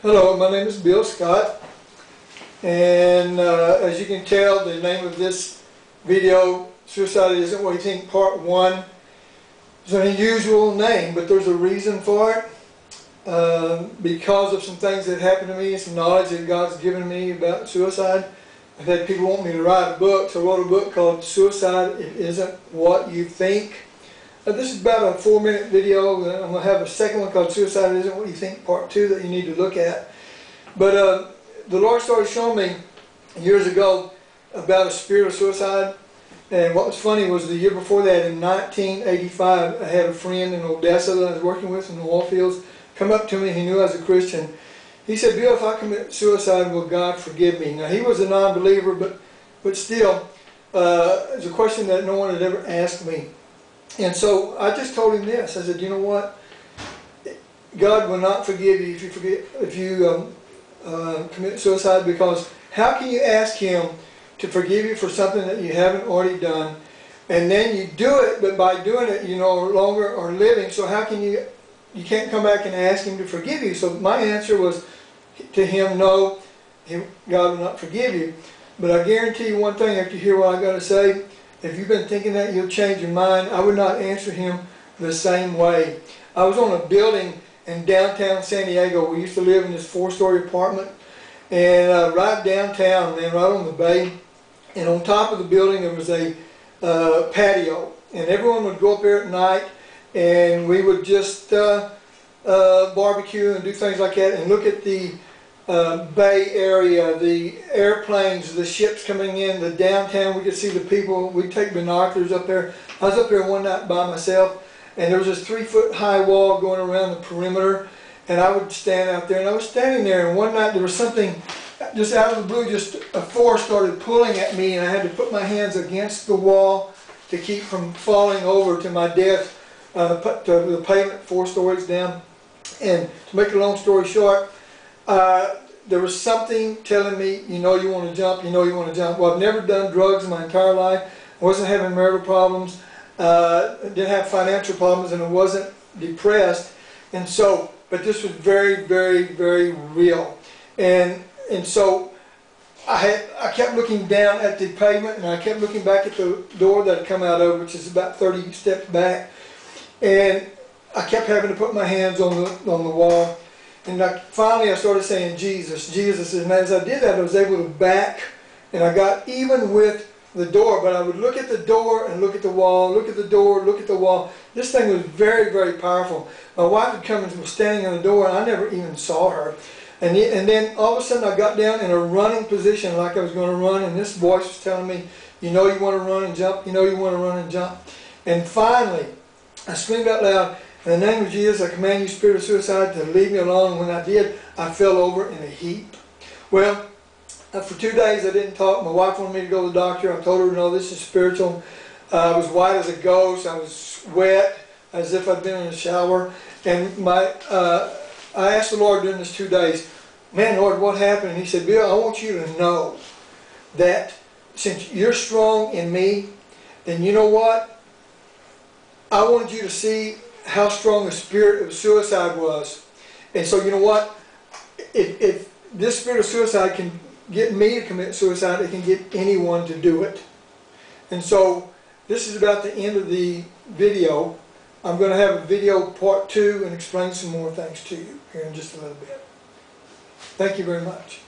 Hello, my name is Bill Scott, and as you can tell, the name of this video, Suicide Isn't What You Think Part 1, is an unusual name, but there's a reason for it. Because of some things that happened to me, some knowledge that God's given me about suicide. I've had people want me to write a book, so I wrote a book called Suicide Isn't What You Think. This is about a 4-minute video. I'm going to have a second one called Suicide Isn't What You Think Part 2 that you need to look at. But the Lord started showing me years ago about a spirit of suicide. And what was funny was the year before that, in 1985, I had a friend in Odessa that I was working with in the oil fields come up to me. He knew I was a Christian. He said, "Bill, if I commit suicide, will God forgive me?" Now, he was a non-believer, but still, it's a question that no one had ever asked me. And so I just told him this. I said, "You know what? God will not forgive you if you commit suicide, because how can you ask Him to forgive you for something that you haven't already done, and then you do it, but by doing it you no longer are living, so how can you can't come back and ask Him to forgive you?" So my answer was to him, no, God will not forgive you. But I guarantee you one thing, after you hear what I got to say, if you've been thinking that, you'll change your mind. I would not answer him the same way. I was on a building in downtown San Diego. We used to live in this 4-story apartment, and right downtown, man, right on the bay, and on top of the building there was a patio, and everyone would go up there at night, and we would just barbecue and do things like that, and look at the bay area, the airplanes, the ships coming in, the downtown. We could see the people. We'd take binoculars up there. I was up there one night by myself, and there was this 3-foot-high wall going around the perimeter, and I would stand out there, and I was standing there, and one night there was something just out of the blue, just a force started pulling at me, and I had to put my hands against the wall to keep from falling over to my death, to the pavement 4 stories down. And to make a long story short, there was something telling me, you know you want to jump, you know you want to jump. Well, I've never done drugs in my entire life. I wasn't having marital problems, didn't have financial problems, and I wasn't depressed. And so, but this was very, very, very real. And so I kept looking down at the pavement, and I kept looking back at the door that I'd come out of, which is about 30 steps back. And I kept having to put my hands on the wall, and finally I started saying, "Jesus, Jesus." And as I did that, I was able to back, and I got even with the door. But I would look at the door and look at the wall, look at the door, look at the wall. This thing was very, very powerful. My wife had come and was standing on the door, and I never even saw her. And then all of a sudden I got down in a running position like I was going to run, and this voice was telling me, "You know you want to run and jump, you know you want to run and jump." And finally I screamed out loud, "In the name of Jesus, I command you, spirit of suicide, to leave me alone." And when I did, I fell over in a heap. Well, for 2 days I didn't talk. My wife wanted me to go to the doctor. I told her, "No, this is spiritual." I was white as a ghost. I was wet, as if I'd been in a shower. And I asked the Lord during these 2 days, "Man, Lord, what happened?" And He said, "Bill, I want you to know that since you're strong in me, then you know what? I wanted you to see how strong the spirit of suicide was. And so you know what? If this spirit of suicide can get me to commit suicide, it can get anyone to do it." And so this is about the end of the video. I'm going to have a video part 2 and explain some more things to you here in just a little bit. Thank you very much.